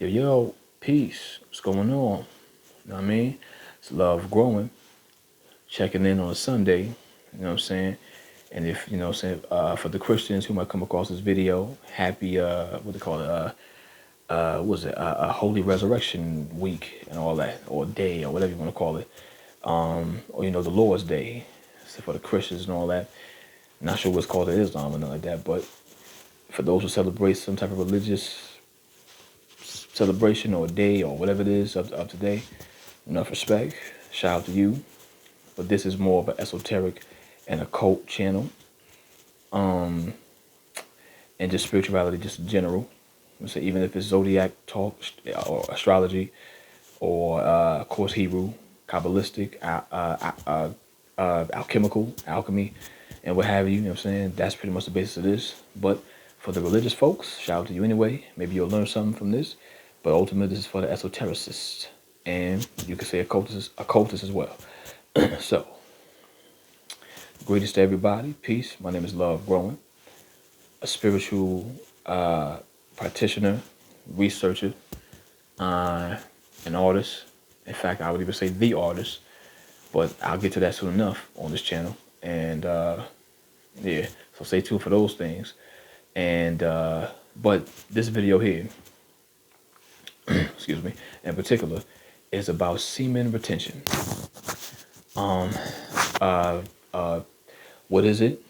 Yo, peace. What's going on? You know what I mean? It's love growing. Checking in on a Sunday. You know what I'm saying? And if, you know what I'm saying, for the Christians who might come across this video, happy, what they call it, what was it, a Holy Resurrection Week and all that, or day, or whatever you want to call it. Or, the Lord's Day. So for the Christians and all that. Not sure what's called in Islam or nothing like that, but for those who celebrate some type of religious celebration or day or whatever it is of today, enough respect. Shout out to you. But this is more of an esoteric and occult channel. And just spirituality just in general. So even if it's zodiac talk or astrology or of course Hebrew, Kabbalistic, alchemy, and what have you, you know what I'm saying? That's pretty much the basis of this. But for the religious folks, shout out to you anyway. Maybe you'll learn something from this. But ultimately, this is for the esotericists. And you could say occultists as well. So, greetings to everybody. Peace. My name is Love Growing, a spiritual practitioner, researcher, an artist. In fact, I would even say the artist. But I'll get to that soon enough on this channel. And yeah, so stay tuned for those things. And but this video here, excuse me, in particular, is about semen retention. What is it?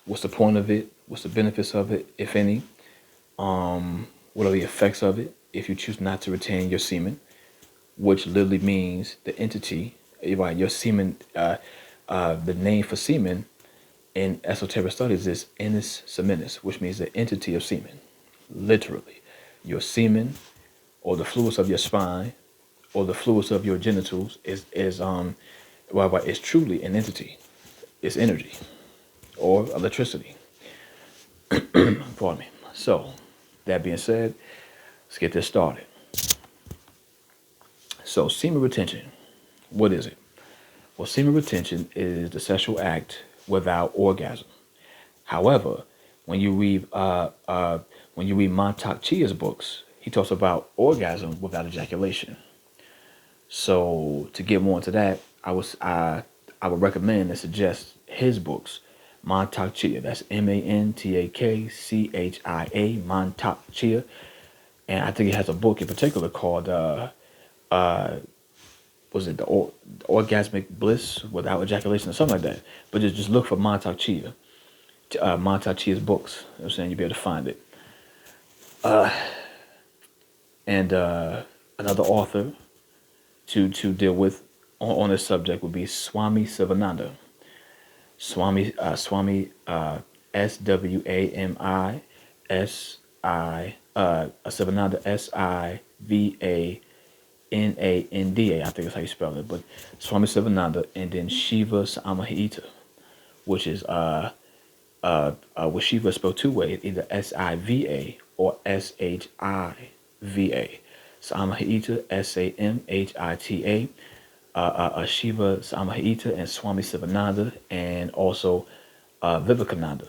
What's the point of it? What's the benefits of it, if any? What are the effects of it if you choose not to retain your semen, which literally means the entity, right? Your semen, the name for semen in esoteric studies is enis semenis, which means the entity of semen. Literally, your semen or the fluids of your spine or the fluids of your genitals is truly an entity. It's energy or electricity. Pardon me. So, that being said, let's get this started. So, semen retention, what is it? Well, semen retention is the sexual act without orgasm. However, when you read Montauk Chia's books, he talks about orgasm without ejaculation. So to get more into that, I would recommend and suggest his books, Montauk Chia. That's Mantakchia, Montauk Chia. And I think he has a book in particular called was it the Orgasmic Bliss Without Ejaculation or something like that. But just look for Montauk Chia. Montauk Chia's books. You know what I'm saying? You'll be able to find it. And another author to deal with on this subject would be Swami Sivananda. Swami Swami Swami Sivananda Sivananda. I think that's how you spell it. But Swami Sivananda, and then Shiva Samahita, which is with Shiva spelled two ways, either Siva or Shiva. Samahita, Samhita, Shiva Samahita, and Swami Sivananda, and also Vivekananda.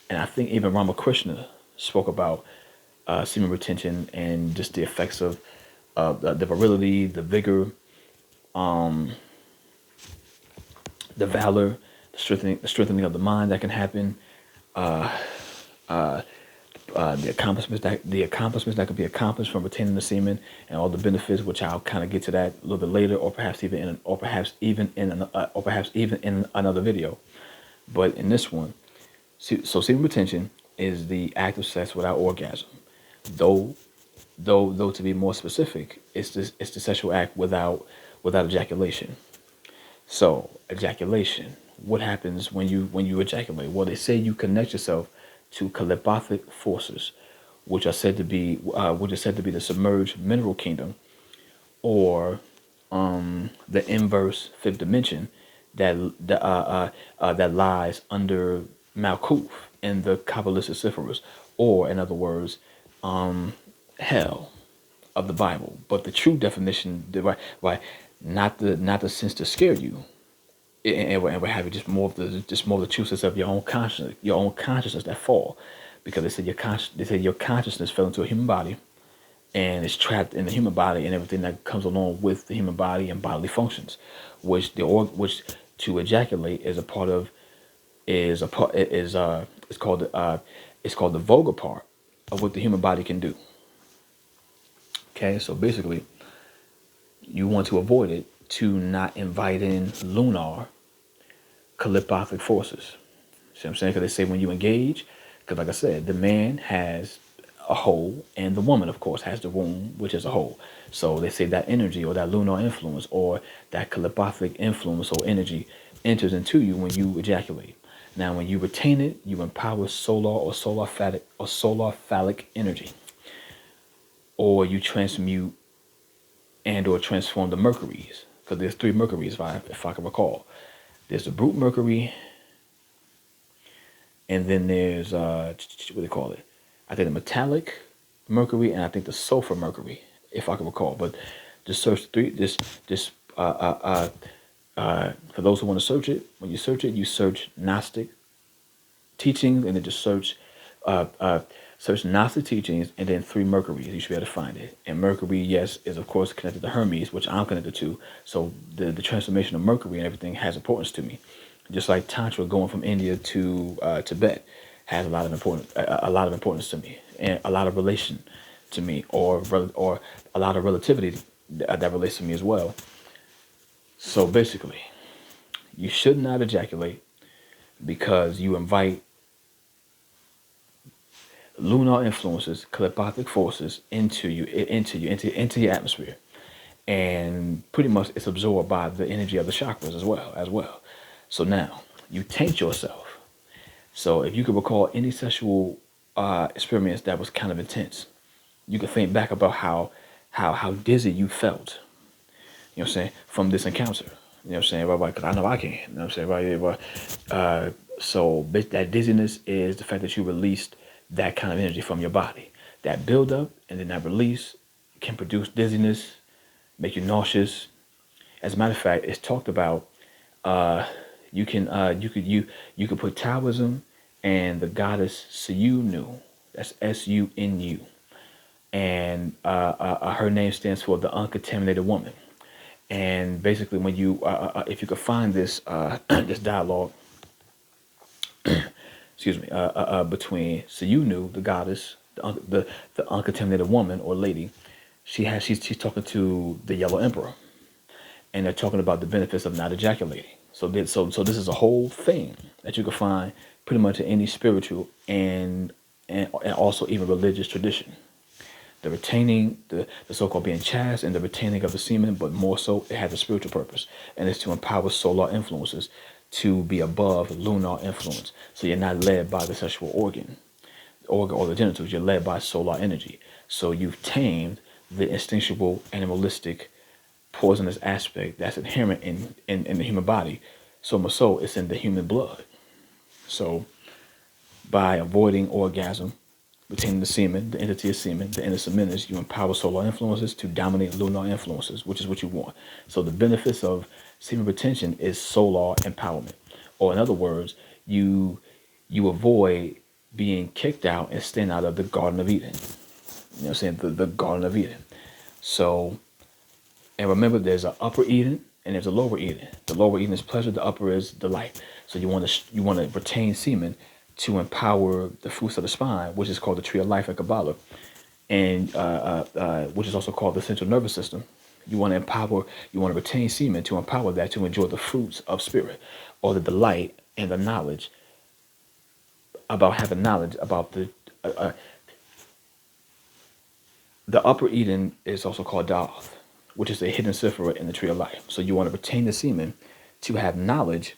And I think even Ramakrishna spoke about semen retention and just the effects of the virility, the vigor, the valor, the strengthening of the mind that can happen, the accomplishments that could be accomplished from retaining the semen, and all the benefits, which I'll kind of get to that a little bit later, or perhaps even in another video. But in this one, so semen retention is the act of sex without orgasm. Though to be more specific, it's the sexual act without ejaculation. So ejaculation, what happens when you ejaculate? Well, they say you connect yourself to telepathic forces, which are said to be the submerged mineral kingdom, or the inverse fifth dimension that lies under Malkuth in the Kabbalistic Ciphers, or in other words, hell of the Bible. But the true definition, right, not the sense to scare you, and what have you, just more of the truths of your own consciousness that fall, because they said your consciousness fell into a human body, and it's trapped in the human body and everything that comes along with the human body and bodily functions, which to ejaculate is a part of is a part is it's called the vulgar part of what the human body can do. Okay, so basically, you want to avoid it to not invite in lunar calipothic forces. See what I'm saying? Because they say when you engage, because like I said, the man has a hole, and the woman, of course, has the womb, which is a hole. So they say that energy or that lunar influence or that calipothic influence or energy enters into you when you ejaculate. Now, when you retain it, you empower solar phallic energy, or you transmute and or transform the mercuries. Because there's three mercuries, if I can recall. There's the brute mercury, and then there's what do they call it? I think the metallic mercury, and I think the sulfur mercury, if I can recall. But just search three. Just for those who want to search it, when you search it, you search Gnostic teachings, and then just uh, uh, search Gnostic teachings, and then three Mercuries. You should be able to find it. And Mercury, yes, is of course connected to Hermes, which I'm connected to. So the transformation of Mercury and everything has importance to me. Just like Tantra going from India to Tibet has a lot of importance to me, and a lot of relation to me, or a lot of relativity that relates to me as well. So basically, you should not ejaculate because you invite lunar influences, calipothic forces into your atmosphere, and pretty much it's absorbed by the energy of the chakras as well. So now you taint yourself. So if you could recall any sexual experience that was kind of intense, you can think back about how dizzy you felt. You know what I'm saying, from this encounter. You know what I'm saying, right? Because I know I can. You know what I'm saying, right? Yeah, right. So that dizziness is the fact that you released that kind of energy from your body. That buildup and then that release can produce dizziness, make you nauseous. As a matter of fact, it's talked about. You could put Taoism and the goddess Sunu. That's Sunu, and her name stands for the uncontaminated woman. And basically, when you if you could find this this dialogue, excuse me, between Sunu, the goddess, the uncontaminated woman or lady, she's talking to the Yellow Emperor, and they're talking about the benefits of not ejaculating. So this is a whole thing that you can find pretty much in any spiritual and also even religious tradition. The retaining, the so-called being chaste, and the retaining of the semen, but more so it has a spiritual purpose, and it's to empower solar influences to be above lunar influence. So you're not led by the sexual organ or the genitals. You're led by solar energy. So you've tamed the instinctual, animalistic, poisonous aspect that's inherent in the human body. So much so, it's in the human blood. So by avoiding orgasm, retaining the semen, the entity of semen, the inner seminus, you empower solar influences to dominate lunar influences, which is what you want. So the benefits of semen retention is solar empowerment. Or in other words, you avoid being kicked out and staying out of the Garden of Eden. You know what I'm saying? The Garden of Eden. So, and remember, there's an upper Eden and there's a lower Eden. The lower Eden is pleasure, the upper is delight. So you want to retain semen to empower the fruits of the spine, which is called the tree of life in Kabbalah, and which is also called the central nervous system. You want to empower, you want to retain semen to empower that to enjoy the fruits of spirit, or the delight and the knowledge about having knowledge about the upper Eden is also called Da'ath, which is a hidden sephirah in the tree of life. So you want to retain the semen to have knowledge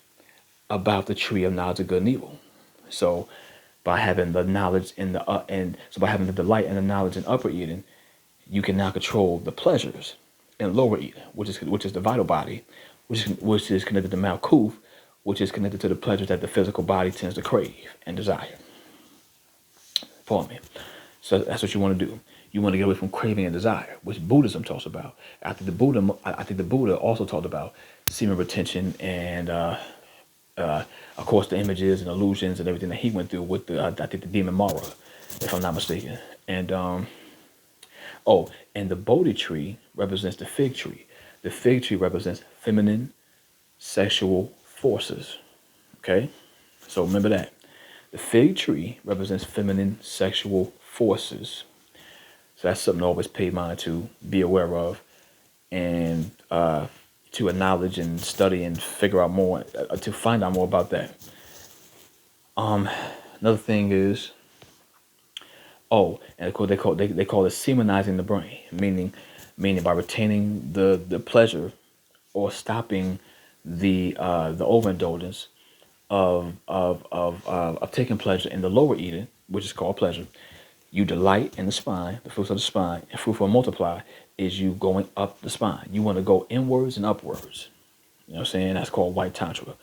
about the tree of knowledge of good and evil. So by having the knowledge in the and so by having the delight and the knowledge in upper Eden, you can now control the pleasures in lower Eden, which is the vital body, which is connected to Malkuth, which is connected to the pleasures that the physical body tends to crave and desire. Follow me. So that's what you want to do. You want to get away from craving and desire, which Buddhism talks about. I think the Buddha also talked about semen retention and of course, the images and illusions and everything that he went through with I think the demon Mara, if I'm not mistaken. And Oh, and the Bodhi tree represents the fig tree. The fig tree represents feminine sexual forces. Okay? So remember that. The fig tree represents feminine sexual forces. So that's something to always pay mind to, be aware of, and to acknowledge and study and figure out more, to find out more about that. Another thing is, oh, and of course they call it semenizing the brain, meaning by retaining the pleasure or stopping the overindulgence of taking pleasure in the lower eating, which is called pleasure. You delight in the spine, the fruits of the spine, and fruit for multiply is you going up the spine. You want to go inwards and upwards. You know what I'm saying? That's called white tantra.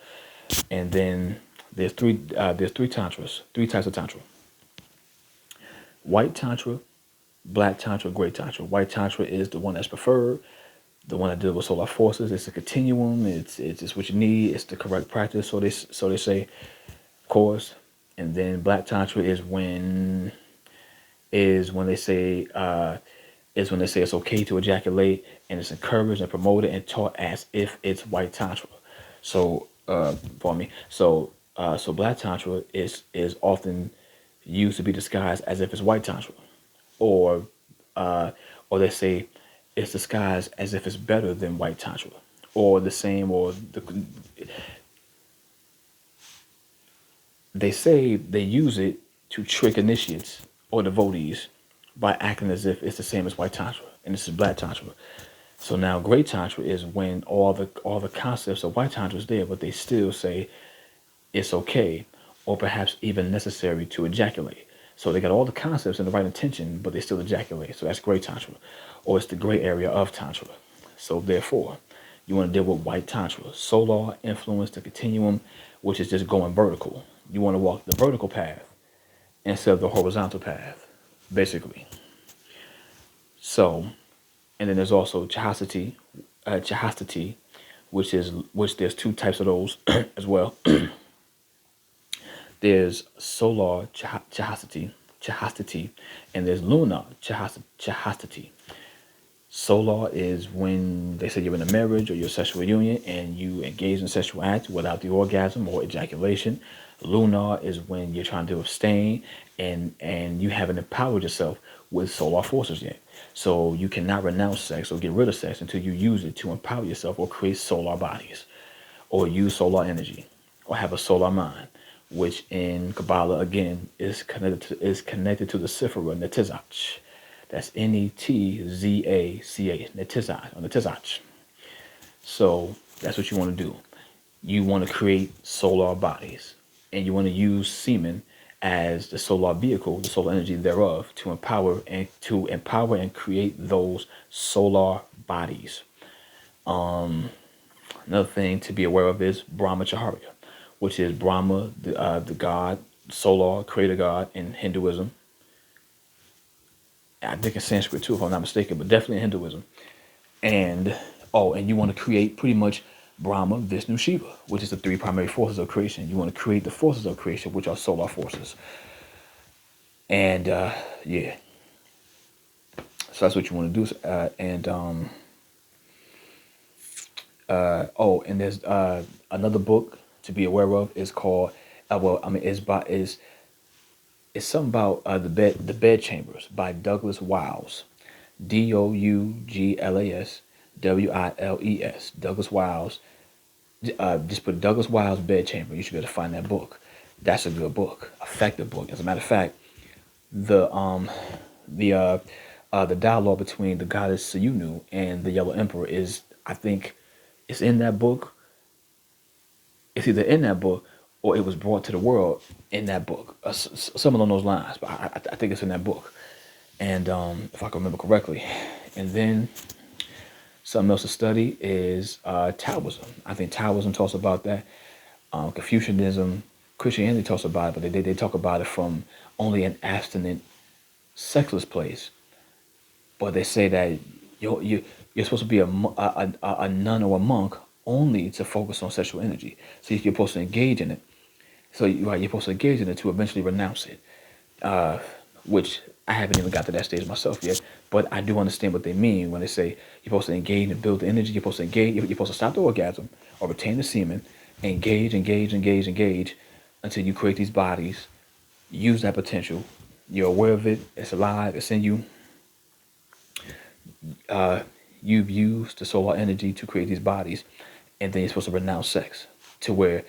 And then there's three tantras, three types of tantra: white tantra, black tantra, gray tantra. White tantra is the one that's preferred, the one that deals with solar forces. It's a continuum. It's just what you need. It's the correct practice. So they say, of course. And then black tantra is when they say it's okay to ejaculate, and it's encouraged and promoted and taught as if it's white tantra. So pardon me. So black tantra is often used to be disguised as if it's white tantra, or or they say it's disguised as if it's better than white tantra, or the same, they say they use it to trick initiates or devotees by acting as if it's the same as white tantra, and this is black tantra. So now gray tantra is when all the concepts of white tantra is there, but they still say it's okay or perhaps even necessary to ejaculate. So they got all the concepts and the right intention, but they still ejaculate. So that's gray tantra, or it's the gray area of tantra. So therefore, you want to deal with white tantra, solar influence, the continuum, which is just going vertical. You want to walk the vertical path instead of the horizontal path, basically. So, and then there's also chastity, which there's two types of those as well. There's solar chastity, and there's lunar chastity. Solar is when they say you're in a marriage or your sexual union and you engage in sexual acts without the orgasm or ejaculation. Lunar is when you're trying to abstain and you haven't empowered yourself with solar forces yet. So you cannot renounce sex or get rid of sex until you use it to empower yourself or create solar bodies or use solar energy or have a solar mind, which in Kabbalah again is connected to the Sephira Netizach. That's Netzacha, Netizach, or Netizach. So that's what you want to do. You want to create solar bodies, and you want to use semen as the solar vehicle, the solar energy thereof, to empower and create those solar bodies. Another thing to be aware of is Brahmacharya, which is Brahma, the god, solar creator god in Hinduism. I think in Sanskrit too, if I'm not mistaken, but definitely in Hinduism. And and you want to create pretty much Brahma, Vishnu, Shiva, which is the three primary forces of creation. You want to create the forces of creation, which are solar forces. And yeah, so that's what you want to do. And there's another book to be aware of. Is called it's something about the bed chambers by Douglas Wiles, DouglasWiles. Douglas Wiles. Just put Douglas Wiles bed chamber. You should be able to find that book. That's a good book, effective book. As a matter of fact, the the uh, the dialogue between the goddess Sayunu and the Yellow Emperor is, I think, it's in that book. It's either in that book or it was brought to the world in that book. Some along those lines, but I think it's in that book. And if I can remember correctly, and then something else to study is Taoism. I think Taoism talks about that. Confucianism, Christianity talks about it, but they talk about it from only an abstinent, sexless place. But they say that you're supposed to be a nun or a monk only to focus on sexual energy. So you're supposed to engage in it. So you're supposed to engage in it to eventually renounce it, which I haven't even got to that stage myself yet, but I do understand what they mean when they say you're supposed to engage and build the energy. You're supposed to engage. You're supposed to stop the orgasm or retain the semen, engage until you create these bodies. Use that potential. You're aware of it. It's alive. It's in you. You've used the solar energy to create these bodies, and then you're supposed to renounce sex to where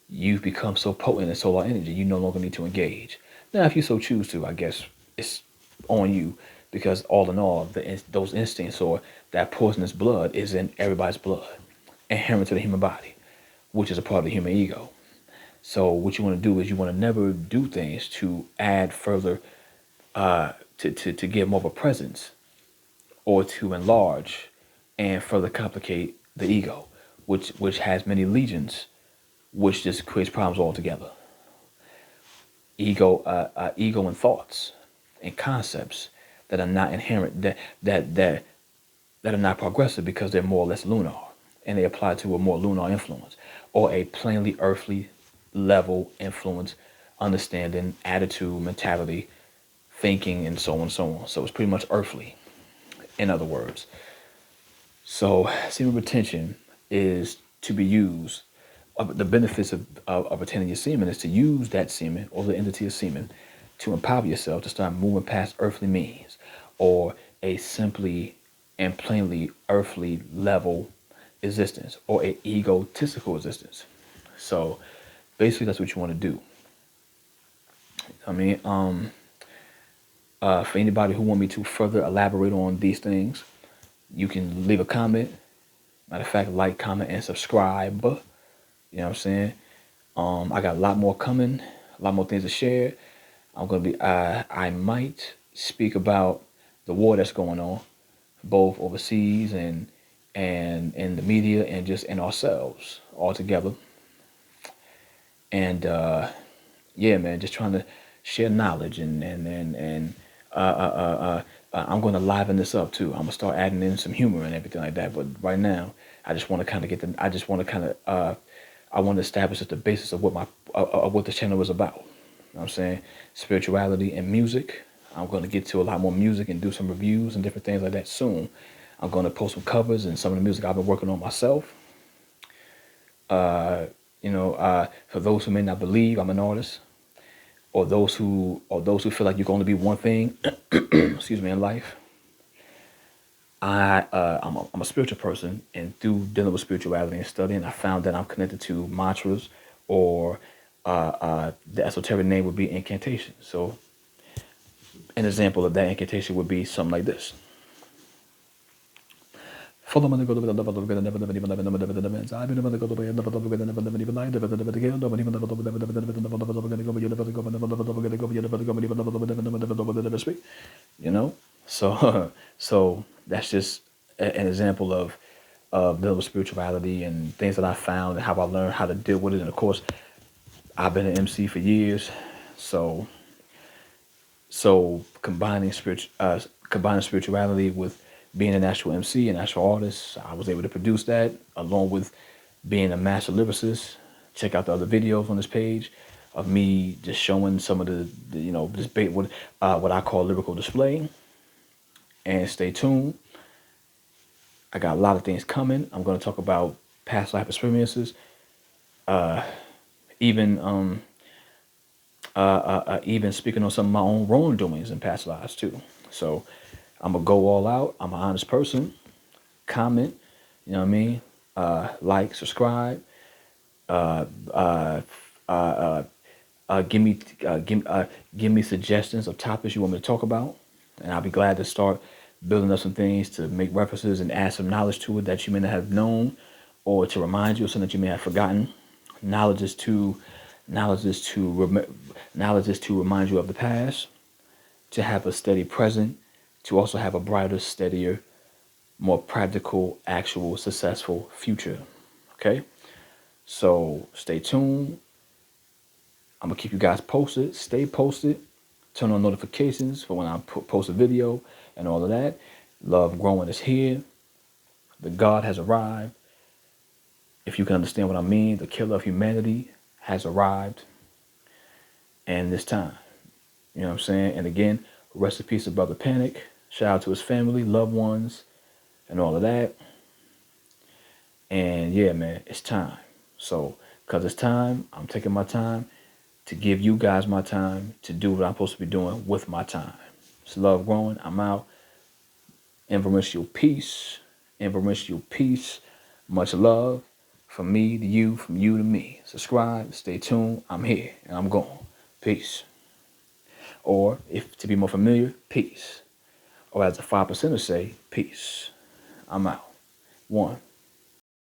you've become so potent in solar energy, you no longer need to engage. Now, if you so choose to, I guess it's on you, because all in all, those instincts or that poisonous blood is in everybody's blood, inherent to the human body, which is a part of the human ego. So what you want to do is you want to never do things to add further, to give more of a presence or to enlarge and further complicate the ego, which has many legions, which just creates problems altogether. Ego and thoughts and concepts that are not inherent, that are not progressive because they're more or less lunar, and they apply to a more lunar influence or a plainly earthly level influence, understanding, attitude, mentality, thinking, and so on and so on. So it's pretty much earthly, in other words. So semen retention is to be used. The benefits of retaining your semen is to use that semen or the entity of semen to empower yourself to start moving past earthly means or a simply and plainly earthly level existence or a egotistical existence. So basically that's what you want to do. I mean, for anybody who want me to further elaborate on these things, you can leave a comment. Matter of fact, like, comment, and subscribe. You know what I'm saying? I got a lot more coming, a lot more things to share. I might speak about the war that's going on, both overseas and in the media and just in ourselves all together. And yeah, man, just trying to share knowledge and I'm going to liven this up too. I'm gonna start adding in some humor and everything like that. But right now, I just want to kind of I just want to kind of I want to establish the basis of what the channel is about. You know what I'm saying? Spirituality and music. I'm going to get to a lot more music and do some reviews and different things like that soon. I'm going to post some covers and some of the music I've been working on myself. For those who may not believe I'm an artist, or those who feel like you can only be one thing, excuse me, in life. I'm a spiritual person, and through dealing with spirituality and studying, I found that I'm connected to mantras, or the esoteric name would be incantation. So an example of that incantation would be something like this. Follow me to go to the never you know. So that's just an example of dealing with spirituality and things that I found and how I learned how to deal with it. And of course, I've been an MC for years, so combining spirituality with being an actual MC, an actual artist, I was able to produce that along with being a master lyricist. Check out the other videos on this page of me just showing some of what I call lyrical display. And stay tuned. I got a lot of things coming. I'm going to talk about past life experiences, even even speaking on some of my own wrongdoings in past lives too. So I'm gonna go all out. I'm an honest person. Comment, you know what I mean? Like, subscribe. Give me suggestions of topics you want me to talk about, and I'll be glad to start building up some things to make references and add some knowledge to it that you may not have known, or to remind you of something that you may have forgotten. Knowledge is to remind you of the past, to have a steady present, to also have a brighter, steadier, more practical, actual, successful future. Okay? So stay tuned. I'm going to keep you guys posted. Stay posted. Turn on notifications for when I post a video and all of that. Love growing is here. The God has arrived. If you can understand what I mean, the killer of humanity has arrived. And this time, you know what I'm saying? And again, Rest in peace to Brother Panic. Shout out to his family, loved ones, and all of that. And yeah, man, it's time. So, because it's time, I'm taking my time to give you guys my time to do what I'm supposed to be doing with my time. It's love growing. I'm out. Invermential peace. Invermential peace. Much love from me to you, from you to me. Subscribe, stay tuned. I'm here and I'm gone. Peace. Or, if to be more familiar, peace. Or as the 5%ers say, peace. I'm out. One.